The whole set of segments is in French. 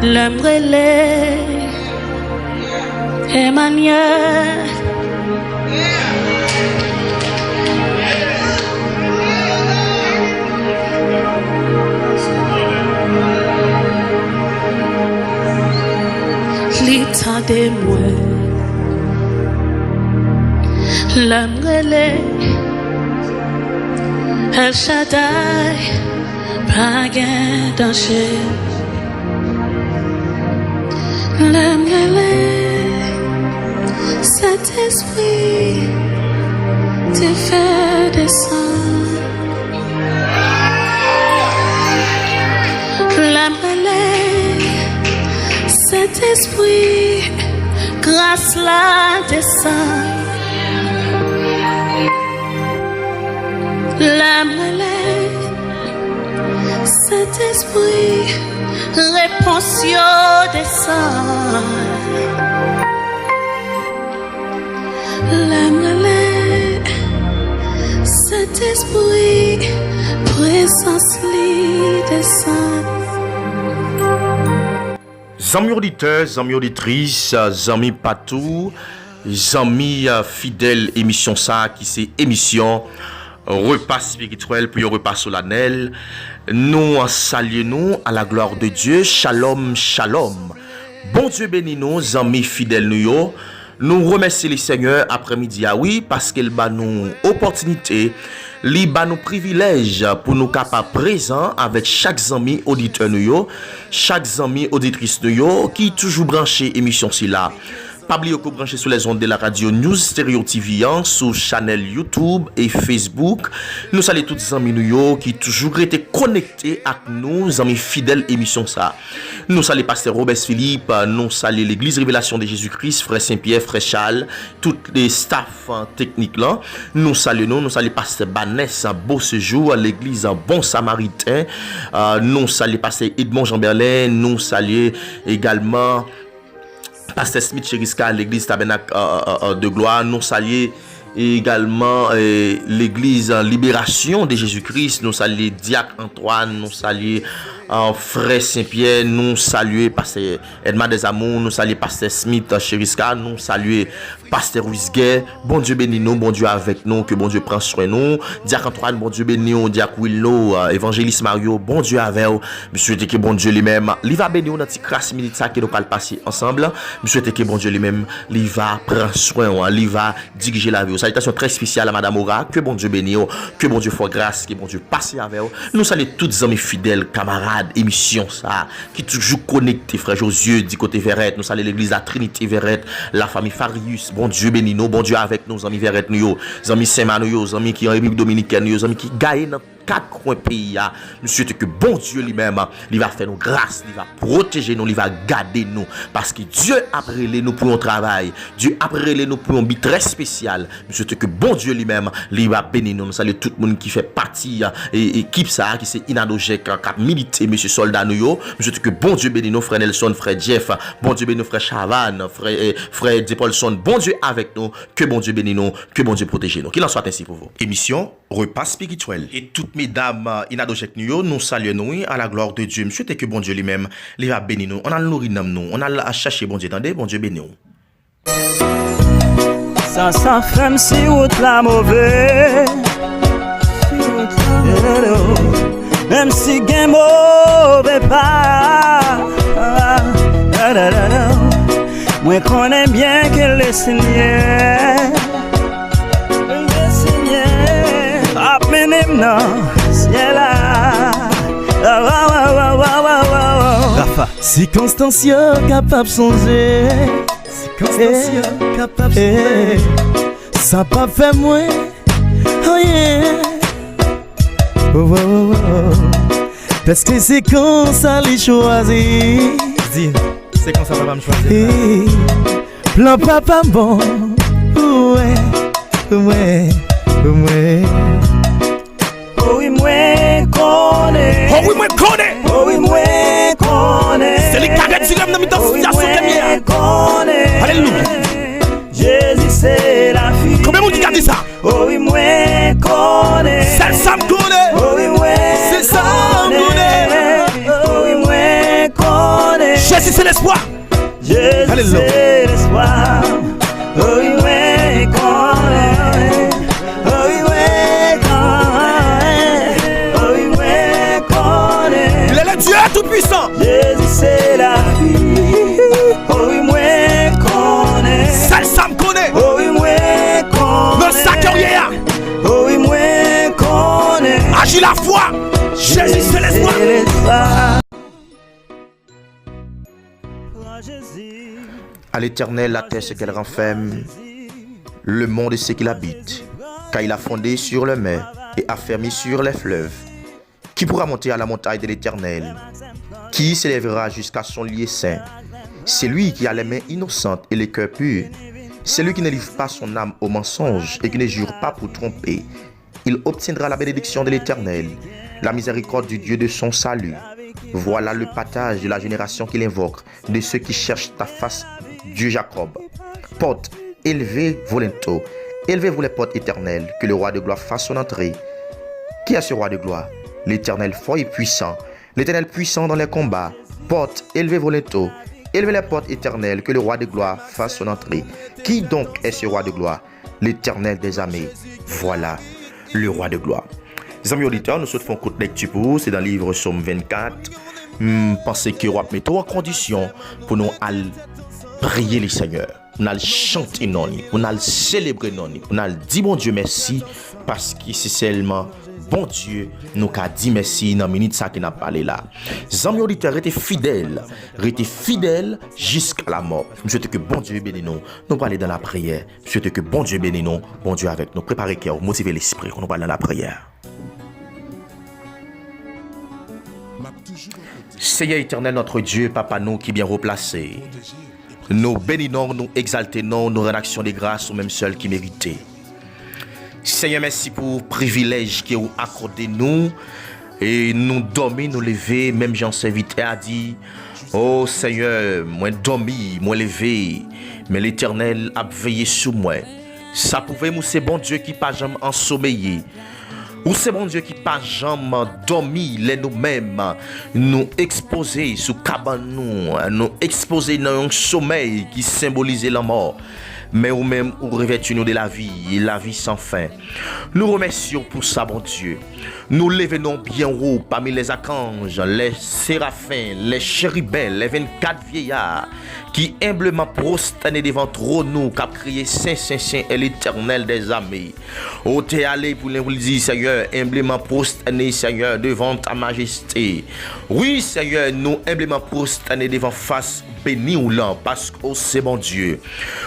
L'aimerait Emmanuel. L'état des moi, l'aimerait El Shaddai, pas gain danger. L'aimerait cet esprit te fait descendre. L'aimerait cet esprit grâce la descend. L'aimerait cet esprit réponse descend. L'aimerait cet esprit présence li descend. Amis auditeurs, amis auditrices, amis patou, amis fidèles, émission ça qui c'est émission repas spirituel puis repas solennel. Nous saluons à la gloire de Dieu. Shalom, shalom. Bon Dieu béni nous, amis fidèles nous. Nous remercions le Seigneur après-midi oui parce qu'il bat nous opportunité, il bat nous privilèges pour nous capables présents avec chaque ami auditeur nous, chaque ami auditrice nous qui toujours branché émission si là. Pas oublier que branché sur les ondes de la radio News Stereo TV sur channel YouTube et Facebook. Nous saluons tous les amis nous qui toujours été connectés avec nous, amis fidèles émission ça. Nous saluons pasteur Robert Philippe, nous saluons l'église Révélation de Jésus-Christ, frère Saint-Pierre, frère Charles, tous les staff techniques là. Nous saluons pasteur Banès, beau séjour à l'église Bon Samaritain. Nous saluons pasteur Edmond Jean-Berlin, nous saluons également Pasteur Smith Cheriska, l'église Tabernacle de Gloire. Nous saluons également l'église Libération de Jésus-Christ. Nous saluons Diacre Antoine. Nous saluons frère Saint-Pierre. Nous saluons Pasteur Edma des Amours. Nous saluons Pasteur Smith Cheriska. Nous saluons Pasteur Ruizguet. Bon Dieu béni nous, bon Dieu avec nous, que bon Dieu prend soin de nous. Diacre Antoine, bon Dieu béni nous. Diacre Willow, évangéliste Mario, bon Dieu avec nous. Monsieur que bon Dieu lui-même, il va bénir nous dans cette grâce militaire qui nous parle passer ensemble. Monsieur que bon Dieu lui-même, il va prendre soin, il va diriger la vie. Salutations très spéciales à Madame Aura, que bon Dieu béni, que bon Dieu fasse grâce, que bon Dieu passe avec nous. Nous saluons tous les amis fidèles, camarades, émission ça, qui toujours connectés, frère Josué, du côté Verrette. Nous saluons l'église La Trinité Verrette, la famille Farius. Bon Dieu béni nous, bon Dieu avec nous, amis Verrette nous, amis Saint-Manu, amis qui en République Dominicaine, amis qui gagnent dans quatre coins pays. Nous souhaitons que bon Dieu lui-même, il va faire nous grâce, il va protéger nous, il va garder nous. Parce que Dieu a prélé nous pour un travail. Dieu a prélé nous pour un but très spécial. Nous souhaitons que bon Dieu lui-même, il va bénir nous. Nous saluons tout le monde qui fait partie et équipe ça, qui c'est Inadogek, qui a milité, monsieur soldat nous. Nous souhaitons que bon Dieu bénisse nous, frère Nelson, frère Jeff, bon Dieu bénisse nous, frère Chavan, frère Depolson, bon Dieu avec nous, que bon Dieu bénisse nous, que bon Dieu protège nous. Qu'il en soit ainsi pour vous. Émission repas spirituel. Et toutes mesdames Inadogek nous saluons nous à la gloire de Dieu. Monsieur que bon Dieu lui-même, il va bénir nous. On a le nourri nous, on a à chercher bon Dieu. Attendez, bon Dieu bénisse nous. Ça fait si route la mauvaise. Même si gen mauvais pas. Moi connais bien que le Seigneur a mené dans ciel là. Rafa, circonstance capable songer. Circonstance capable songer. Ça pas fait moi. Oh yeah. Oh, oh, oh, oh. Parce que c'est comme ça les choisir. Dis, c'est comme ça papa me choisir. Hey, plan papa bon. Ouais, ouais, ouais. Oh oui, moi connais. Oh oui, moi connais. Oh oui, moi connais. C'est les cadets qui rêvent dans mes situation de connais. Alléluia. Jésus c'est la vie. Combien de monde qui a dit ça? Oh oui, moi connais. C'est ça me connaît. Oh oui, moi c'est ça me connaît. Oh oui, moi connais. c'est l'espoir. Jésus Alléluia. c'est l'espoir. Oh oui, ouais, connaît. Oh oui, ouais, connaît. Oh oui, ouais, connaît. Il est le Dieu tout-puissant. Jésus c'est la vie. Oh oui, ouais, connaît. Celle ça me connaît. Oh oui, ouais, connaît. Dans sa carrière, Oh oui, ouais, connaît. agis la foi. Jésus, c'est l'espoir. l'espoir. Toi, Jésus. À l'Éternel, la terre ce qu'elle renferme, le monde et ce qu'il habite, car il a fondé sur le mer et affermi sur les fleuves. Qui pourra monter à la montagne de l'Éternel? Qui s'élèvera jusqu'à son lieu saint? C'est lui qui a les mains innocentes et les cœurs purs. C'est lui qui ne livre pas son âme au mensonge et qui ne jure pas pour tromper. Il obtiendra la bénédiction de l'Éternel, la miséricorde du Dieu de son salut. Voilà le partage de la génération qu'il invoque, de ceux qui cherchent ta face, Dieu Jacob. Porte, élevez-vous les portes éternelles, que le roi de gloire fasse son entrée. Qui est ce roi de gloire? L'Éternel fort et puissant, l'Éternel puissant dans les combats. Porte, élevez-vous élevez les portes éternelles, que le roi de gloire fasse son entrée. Qui donc est ce roi de gloire? L'Éternel des armées. Voilà le roi de gloire. Les amis auditeurs, nous souhaitons une courte lecture pour vous. C'est dans le livre Somme 24. Pensez que vous mettez en condition pour nous aller prier le Seigneur. Nous allons chanter non, nous allons célébrer non, nous allons dire bon Dieu merci parce que c'est seulement bon Dieu nous a dit merci dans la minute ça qui n'a parlé là. Les amis auditeurs, restez fidèles jusqu'à la mort. Je souhaite que bon Dieu bénisse nous. Nous allons aller dans la prière. Je souhaite que bon Dieu bénisse nous. Bon Dieu avec nous. Préparez cœur, motivez l'esprit. On va aller dans la prière. Seigneur éternel, notre Dieu, Papa, nous qui bien replacé. Nous bénissons, nous exaltons, nous rendons des grâces au même seul qui méritait. Seigneur, merci pour le privilège que vous accordez nous. Et nous dormir, nous lever, même Jean serviteur a dit, oh Seigneur, moi dormi, moi levé, mais l'Éternel a veillé sur moi. Ça pouvait nous, c'est bon Dieu qui pas jamais ensommeillé. Ou c'est bon Dieu qui pas jamais dormi, les nous-mêmes, nous exposer sous cabane nous exposer dans un sommeil qui symbolisait la mort. Mais ou même ou revêtu-nous de la vie sans fin. Nous remercions pour ça, bon Dieu. Nous levons bien haut parmi les archanges, les séraphins, les chérubins, les 24 vieillards qui humblement prosternés devant trône nous, qui a crié Saint, Saint, Saint est l'Éternel des armées. Ô t'es allé pour nous dire, Seigneur, humblement prosterné, Seigneur, devant ta majesté. Oui, Seigneur, nous humblement prosternés devant face béni ou là, parce que c'est bon Dieu.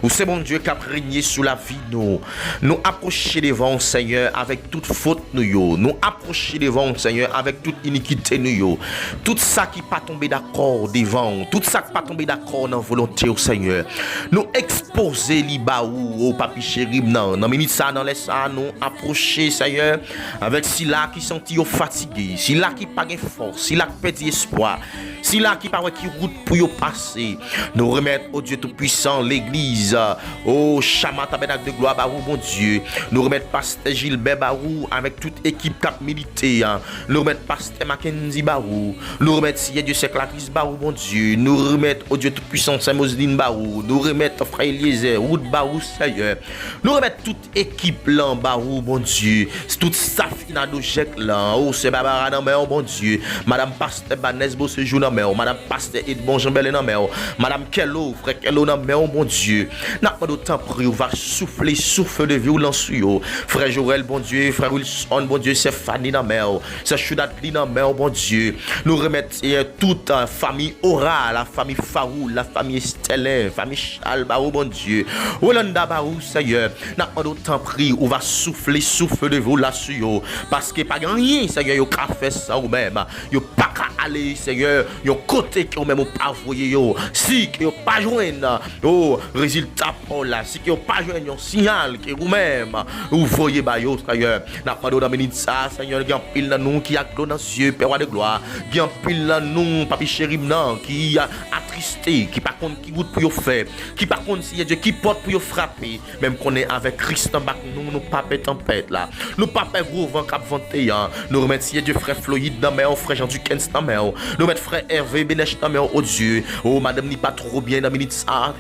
Ou c'est bon Dieu qui a régné sous la vie nous. Nous approcher devant Seigneur avec toute faute nous. Nous approcher devant Seigneur avec toute iniquité nous. Tout ça qui pas tombé d'accord devant, tout ça qui pas tombé d'accord dans volonté au Seigneur. Nous exposer libaou au papi chéri non minute ça dans les ça nous approcher Seigneur avec si là qui senti fatigué, si là qui pas de force, si là qui perd espoir, si là qui pas qui route pour yo passer. Nous remettre au Dieu tout puissant l'église au Chama Tabernacle de gloire barou bon Dieu. Nous remettre pasteur Gilbert barou avec toute équipe cap militaire. Nous remettre pasteur Mackenzie barou. Nous remettre si Dieu c'est Clarisse barou bon Dieu. Nous remettre au Dieu tout puissant Saint-Moseline barou. Nous remettre frère Eliezer Wood barou Seigneur. Nous remettre toute équipe là barou bon Dieu. Toute staff inadojek là. Oh c'est Barbara dans mer bon Dieu. Madame pasteur Banès Bo ce jour dans mer. Madame pasteur Edmond Jean-Bel dans mer. Madame Kello frère Kello dans mer bon Dieu. N'a pas d'autant pris, va souffler souffle de violence sur yo. Frère Joël bon Dieu, frère Wilson bon Dieu, c'est Fanny dans mer. C'est Choudatli dans mer bon Dieu. Nous remettre toute famille Aura, la famille Farou, la famille Estelin, famille Charles Barou bon Dieu. Olanda Barou Seigneur. N'a pas d'autant pris, ou va souffler souffle de violence sur yo. Parce que pas rien Seigneur, yo ka fait ça ou même. Yo pas ka aller Seigneur, yo côté que ou même ou pas voyer yo. Si que yo pas joindre oh résultat pour là si que yo pas joindre un signal que vous même vous voyez ba yo Seigneur. N'a pas dans minute ça Seigneur, il y a pile dans nous qui a dans cieux Père roi de gloire. Il y a pile dans nous papi chéri nan qui a attristé, qui par contre qui route pour yo faire, qui par contre si Dieu qui porte pour yo frapper, même qu'on est avec Christ en bas nous pas tempête là. Nous pas gros vent cap 21. Nous remercions Dieu frère Floyd dans mer, frère Jean Duquesne dans mer. Nous mettre frère Hervé Bénèche, oh Dieu, oh madame n'est pas trop bien dans minute ça,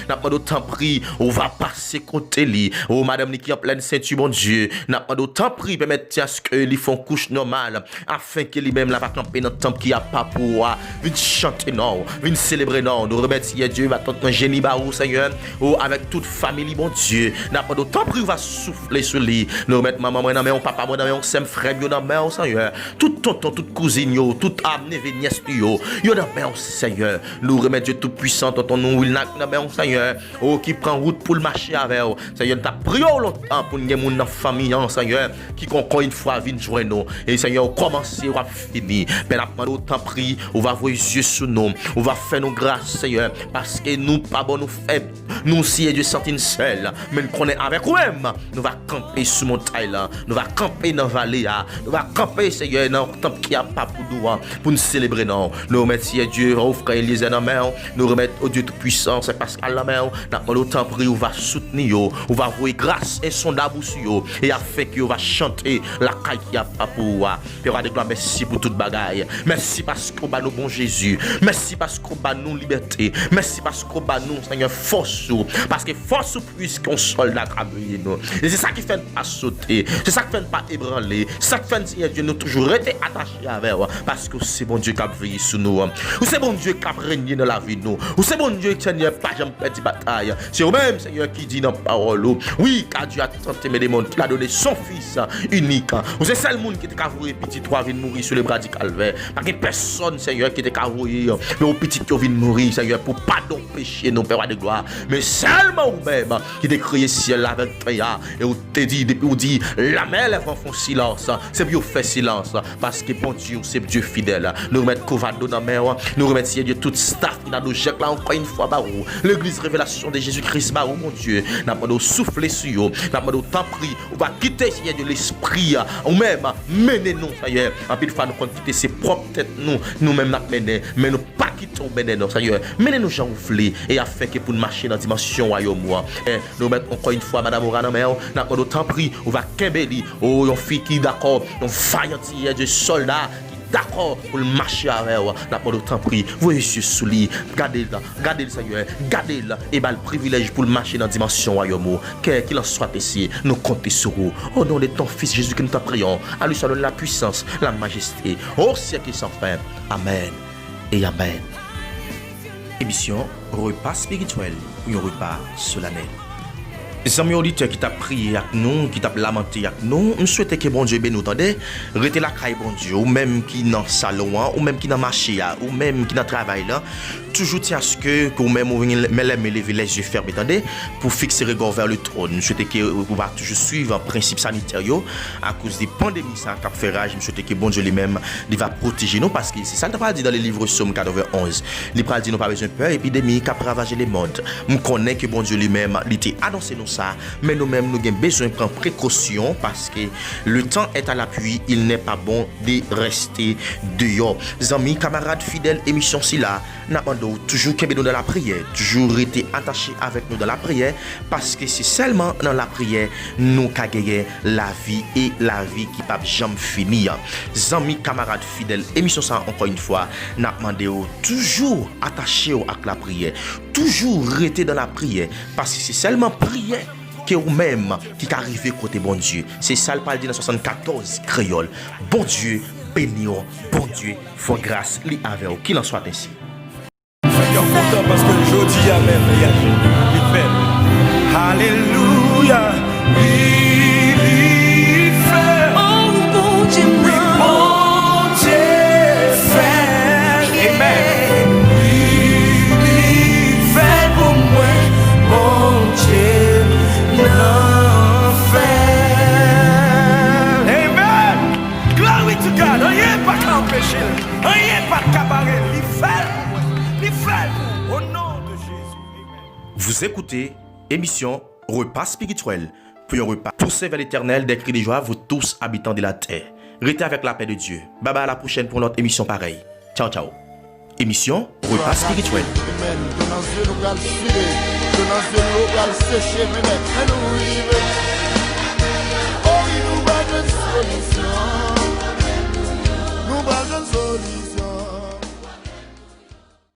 n'a pas d'autant pris, on va passer côté lui, oh madame n'est qui en pleine ceinture, mon Dieu, n'a pas d'autant pris, permettre à ce que lui font couche normale, afin que lui-même la va camper dans le temple qui a pas pour venir chanter non, venir célébrer non, nous remercier Dieu, va tenter un génie barou Seigneur, oh avec toute famille, mon Dieu, n'a pas d'autant pris, va souffler sur lui, nous remettre maman, moi, non, papa, moi, non, c'est frère, yo dans main, Seigneur, tout tonton, toute cousine, yo, toute âme, nièce, yo dans main, Seigneur, nous remettre Dieu tout puissant, tonton, nous, il n'a dans main, Seigneur, oh, qui prend route pour le marché avec, Seigneur, t'as prié longtemps pour nous, mon famille, Seigneur, qui encore une fois vient joindre nous, et Seigneur, commencer, on va finir, mais la demande autant pris, on va voir les yeux sur nous, on va faire nos grâces, Seigneur, parce que nous, pas bon, nous faibles, nous, si Dieu sentit seul, mais nous connaissons avec nous-mêmes, nous va camper sur montagne là, nous va camper dans la vallée là, nous va camper, Seigneur, dans le temple qui a pas pour nous célébrer, non, nous remercions Dieu, au frère Eliezer dans la main, nous remettons au Dieu tout-puissant, c'est Pascal dans la main, dans le temps pris, on va soutenir, on va voir grâce insondable sur eux, et afin que on va chanter la caille qui a pas pour et on va dire merci pour toute bagaille, merci parce qu'on bat nous bon Jésus, merci parce qu'on bat nous liberté, merci parce qu'on bat nous Seigneur force, parce que force puisqu'on soldat a brûlé nous, et c'est ça qui fait pas sauter, c'est ça qui fait pas ébranler, c'est ça qui fait Dieu nous toujours été attachés avec, parce que c'est bon Dieu qui a veillé sur nous, ou c'est bon Dieu qui a régné dans la vie de nous, ou c'est bon Dieu qui n'a pas jamais perdu bataille, c'est vous-même Seigneur qui dit dans la parole, oui car Dieu a tant aimé les mondes qu'il a donné son fils unique, ou c'est seul monde qui était cavoué petit toi vient mourir sur le bras du calvaire, parce que personne Seigneur qui était cavoué, mais au petit qui vient mourir Seigneur pour pardon péché nos pères de gloire, mais seulement vous-même qui t'a créé ciel avec toi et vous te dit depuis vous dit la mer les vents font silence, c'est bien fait silence parce que bon Dieu c'est Dieu fidèle, nous remettre Covado dans mer, nous remercier Dieu toute staff qui a nous jeté là encore une fois barou l'église révélation de Jésus-Christ barou mon Dieu n'a pas de souffler sur eux, n'a pas de temps pris on va quitter Seigneur de l'esprit ou même mener nous Seigneur en plus fois nous quitter ses propres têtes nous-mêmes n'a mener mais nous pas quitter mener nous Seigneur mener nous gens voulez et afin que pour marcher dans dimension royaume et nous mettre encore une fois madame Orana mais n'a pas de temps pris on va Kembeli oh une fille qui d'accord un vaillant de soldat d'accord pour le marcher avec n'a pas de temps pris voyez Jésus sous lui gardez le Seigneur gardez le et le privilège pour le marcher dans dimension royaume qu'il en soit ici nous comptons sur vous au nom de ton fils Jésus que nous te prions à lui soit la puissance la majesté au siècle sans fin amen et amen. Émission repas spirituel ou un repas solennel. Les amis auditeurs qui t'a prié avec nous, qui t'a lamenté avec nous, je souhaite que bon Dieu nous entende, rete la caille bon Dieu, ou même qui dans le salon, ou même qui dans le marché, ou même qui dans le travail là, toujours tiens à ce que vous même vous lever les yeux fermés, pour fixer le regard vers le trône. Je souhaite que vous va toujours suivre un principe sanitaire à cause des pandémies ça qui fait rage. Je souhaite que bon Dieu lui-même il va protéger nous parce que c'est ça qu'il va dire dans le livre Somme 91. Il va dire nous pas besoin de peur épidémie qui a ravagé le monde. Nous connaissons que bon Dieu lui-même il a annoncé nous ça, mais nous-mêmes nous avons besoin de prendre précaution parce que le temps est à l'appui, il n'est pas bon de rester dehors. Amis, camarades fidèles, émission si là, nous toujours dans la prière, toujours rester attachés avec nous dans la prière parce que c'est seulement dans la prière nous qu'à gagner la vie et la vie qui pas jamais finir. Amis, camarades fidèles, émission ça encore une fois, n'a demandé toujours attachés à la prière, toujours rester dans la prière parce que c'est seulement prière que vous-même qui arrive côté bon Dieu. C'est ça le parle dit dans 74 créole. Bon Dieu, béni, bon Dieu, faut grâce li avec vous. Qu'il en soit ainsi. Seigneur content parce que je dis amen, il fait. Alléluia. Il fait. Oh mon Dieu, Bon Dieu fait. Amen. Il fait pour moi. Bon Dieu l'en fait. Amen. Glory to God. Rien pas qu'à empêcher. Rien pas qu'à barrer. Il fait. Au nom de Jésus. Amen. Vous écoutez émission Repas spirituel. Puis un repas poussé vers l'éternel des cris de joie, vous tous habitants de la terre. Restez avec la paix de Dieu. Bye bye à la prochaine pour notre émission pareille. Ciao ciao. Émission Repas spirituel. Amen. Que dans Dieu nous allons filer, que dans Dieu nous allons sécher, mais nous vivons. Oh, il nous va de solution. Nous va de solution.